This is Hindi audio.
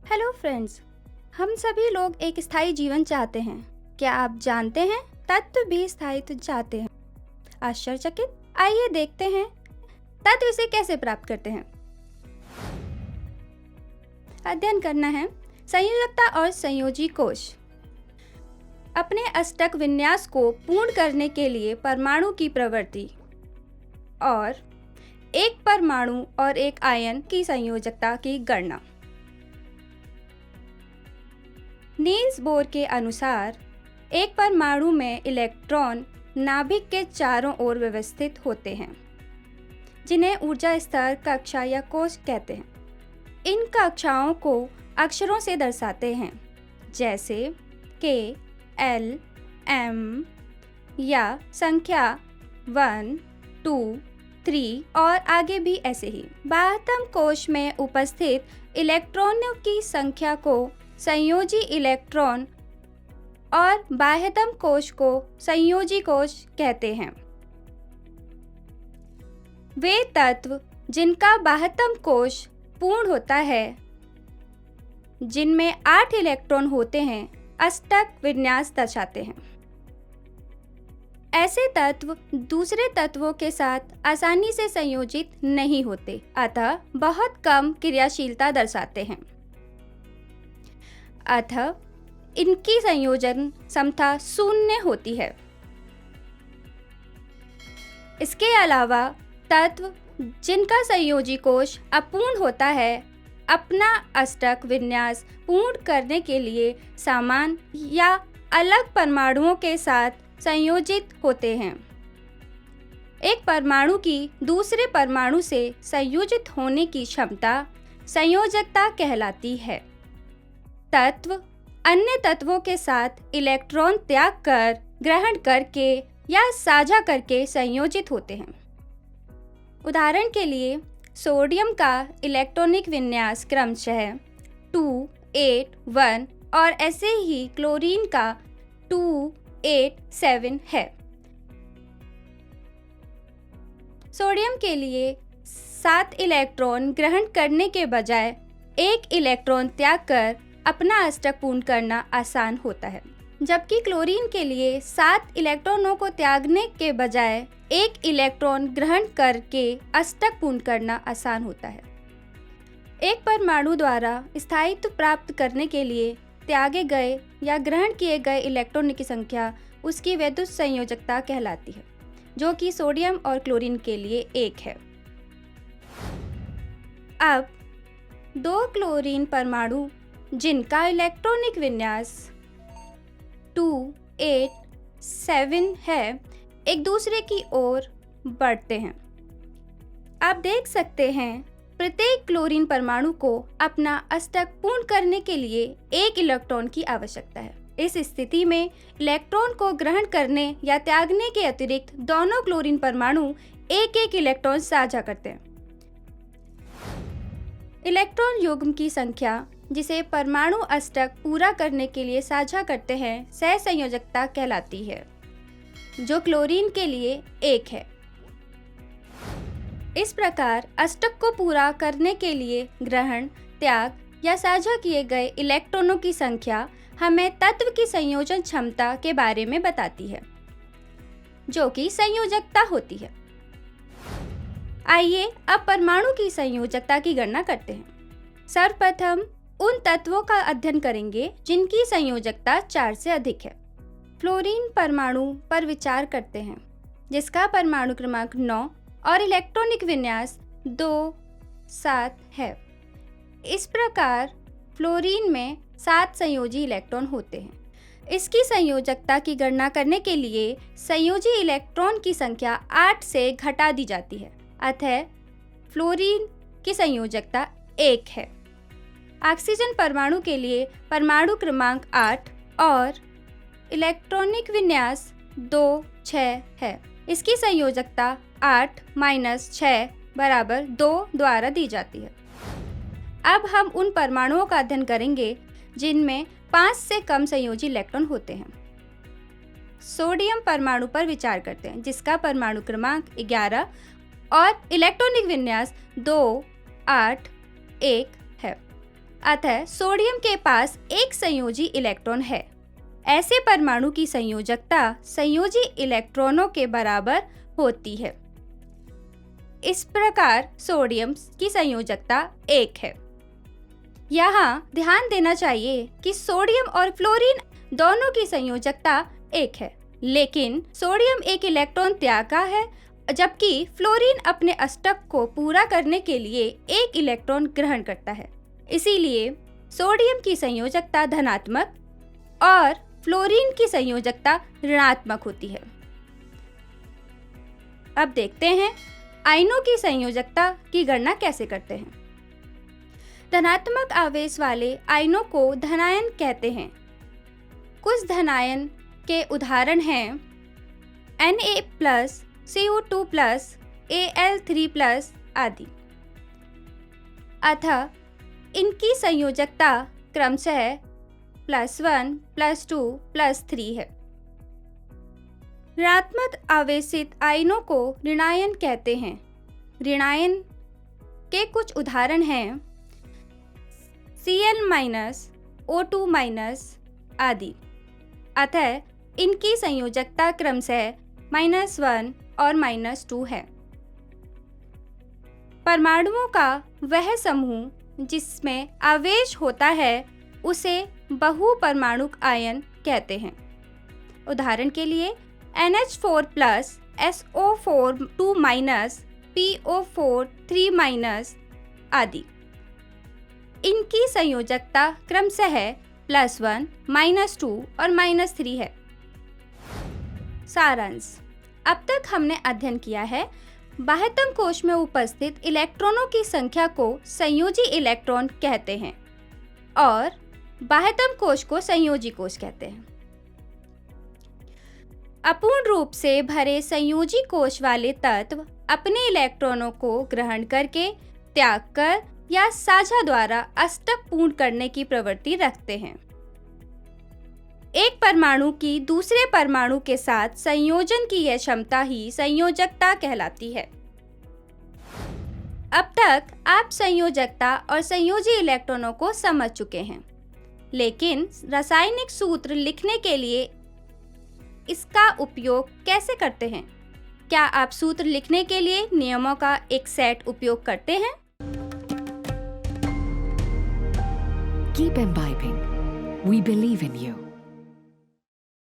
हेलो फ्रेंड्स, हम सभी लोग एक स्थायी जीवन चाहते हैं। क्या आप जानते हैं तत्व भी स्थायित्व चाहते हैं? आश्चर्यचकित? आइए देखते हैं तत्व इसे कैसे प्राप्त करते हैं। अध्ययन करना है संयोजकता और संयोजी कोश। अपने अष्टक विन्यास को पूर्ण करने के लिए परमाणु की प्रवृत्ति और एक परमाणु और एक आयन की संयोजकता की गणना। नील्स बोर के अनुसार एक परमाणु में इलेक्ट्रॉन नाभिक के चारों ओर व्यवस्थित होते हैं, जिन्हें ऊर्जा स्तर, कक्षा या कोश कहते हैं। इन कक्षाओं को अक्षरों से दर्शाते हैं, जैसे K, L, M या संख्या 1, 2, 3 और आगे भी ऐसे ही। बाह्यतम कोश में उपस्थित इलेक्ट्रॉनों की संख्या को संयोजी इलेक्ट्रॉन और बाह्यतम कोश को संयोजी कोश कहते हैं। वे तत्व जिनका बाह्यतम कोश पूर्ण होता है, जिनमें 8 इलेक्ट्रॉन होते हैं, अष्टक विन्यास दर्शाते हैं। ऐसे तत्व दूसरे तत्वों के साथ आसानी से संयोजित नहीं होते, अतः बहुत कम क्रियाशीलता दर्शाते हैं। अतः इनकी संयोजन क्षमता 0 होती है। इसके अलावा तत्व जिनका संयोजी कोश अपूर्ण होता है, अपना अष्टक विन्यास पूर्ण करने के लिए समान या अलग परमाणुओं के साथ संयोजित होते हैं। एक परमाणु की दूसरे परमाणु से संयोजित होने की क्षमता संयोजकता कहलाती है। तत्व अन्य तत्वों के साथ इलेक्ट्रॉन त्याग कर, ग्रहण करके या साझा करके संयोजित होते हैं। उदाहरण के लिए सोडियम का इलेक्ट्रॉनिक विन्यास क्रमशः 2, 8, 1 और ऐसे ही क्लोरीन का 2, 8, 7 है। सोडियम के लिए 7 इलेक्ट्रॉन ग्रहण करने के बजाय 1 इलेक्ट्रॉन त्याग कर अपना अष्टक पूर्ण करना आसान होता है, जबकि क्लोरीन के लिए 7 इलेक्ट्रॉनों को त्यागने के बजाय 1 इलेक्ट्रॉन ग्रहण करके अष्टक पूर्ण करना आसान होता है। एक परमाणु द्वारा स्थायित्व प्राप्त करने के लिए त्यागे गए या ग्रहण किए गए इलेक्ट्रॉन की संख्या उसकी वैद्युत संयोजकता कहलाती है, जो कि सोडियम और क्लोरीन के लिए 1 है। अब 2 क्लोरीन परमाणु जिनका इलेक्ट्रॉनिक विन्यास 2, 8, 7 है, एक दूसरे की ओर बढ़ते हैं। आप देख सकते हैं प्रत्येक क्लोरीन परमाणु को अपना अष्टक पूर्ण करने के लिए 1 इलेक्ट्रॉन की आवश्यकता है। इस स्थिति में इलेक्ट्रॉन को ग्रहण करने या त्यागने के अतिरिक्त दोनों क्लोरीन परमाणु 1-1 इलेक्ट्रॉन साझा करते हैं। इलेक्ट्रॉन युग्म की संख्या जिसे परमाणु अष्टक पूरा करने के लिए साझा करते हैं, सहसंयोजकता कहलाती है, जो क्लोरीन के लिए 1 है। इस प्रकार अष्टक को पूरा करने के लिए ग्रहण, त्याग या साझा किए गए इलेक्ट्रॉनों की संख्या हमें तत्व की संयोजन क्षमता के बारे में बताती है, जो कि संयोजकता होती है। आइए अब परमाणु की संयोजकता की गणना करते हैं। सर्वप्रथम उन तत्वों का अध्ययन करेंगे जिनकी संयोजकता 4 से अधिक है। फ्लोरीन परमाणु पर विचार करते हैं, जिसका परमाणु क्रमांक 9 और इलेक्ट्रॉनिक विन्यास 2, 7 है। इस प्रकार फ्लोरीन में 7 संयोजी इलेक्ट्रॉन होते हैं। इसकी संयोजकता की गणना करने के लिए संयोजी इलेक्ट्रॉन की संख्या 8 से घटा दी जाती है, अतः फ्लोरीन की संयोजकता 1 है। ऑक्सीजन परमाणु के लिए परमाणु क्रमांक 8 और इलेक्ट्रॉनिक विन्यास 2, 6 है। इसकी संयोजकता 8 - 6 = 2 द्वारा दी जाती है। अब हम उन परमाणुओं का अध्ययन करेंगे जिनमें 5 से कम संयोजी इलेक्ट्रॉन होते हैं। सोडियम परमाणु पर विचार करते हैं, जिसका परमाणु क्रमांक 11 और इलेक्ट्रॉनिक विन्यास 2, 8, 1 है। अतः सोडियम के पास एक संयोजी इलेक्ट्रॉन है। ऐसे परमाणु की संयोजकता संयोजी इलेक्ट्रॉनों के बराबर होती है। इस प्रकार सोडियम की संयोजकता 1 है। यहाँ ध्यान देना चाहिए कि सोडियम और फ्लोरीन दोनों की संयोजकता 1 है, लेकिन सोडियम एक इलेक्ट्रॉन त्यागा है, जबकि फ्लोरीन अपने अष्टक को पूरा करने के लिए एक इलेक्ट्रॉन ग्रहण करता है। इसीलिए सोडियम की संयोजकता धनात्मक और फ्लोरीन की संयोजकता ऋणात्मक होती है। अब देखते हैं आयनों की संयोजकता की गणना कैसे करते हैं। धनात्मक आवेश वाले आयनों को धनायन कहते हैं। कुछ धनायन के उदाहरण हैं Na+, CO2+, Al3+ आदि। अतः इनकी संयोजकता क्रमशः +1, +2, +3 है। ऋणात्मक आवेशित आयनों को ऋणायन कहते हैं। ऋणायन के कुछ उदाहरण हैं Cl-, O2- आदि। अतः इनकी संयोजकता क्रमशः -1 और -2 है। परमाणुओं का वह समूह जिसमें आवेश होता है उसे बहुपरमाणुक आयन कहते हैं। उदाहरण के लिए NH4+, SO4 2-, PO4 3- आदि। इनकी संयोजकता क्रमशः +1, -2 और -3 है। सारांश। अब तक हमने अध्ययन किया है बाह्यतम कोश में उपस्थित इलेक्ट्रॉनों की संख्या को संयोजी इलेक्ट्रॉन कहते हैं और बाह्यतम कोश को संयोजी कोश कहते हैं। अपूर्ण रूप से भरे संयोजी कोश वाले तत्व अपने इलेक्ट्रॉनों को ग्रहण करके, त्याग कर या साझा द्वारा अष्टक पूर्ण करने की प्रवृत्ति रखते हैं। एक परमाणु की दूसरे परमाणु के साथ संयोजन की यह क्षमता ही संयोजकता कहलाती है। अब तक आप संयोजकता और संयोजी इलेक्ट्रॉनों को समझ चुके हैं, लेकिन रासायनिक सूत्र लिखने के लिए इसका उपयोग कैसे करते हैं? क्या आप सूत्र लिखने के लिए नियमों का एक सेट उपयोग करते हैं? Keep imbibing. We believe in you.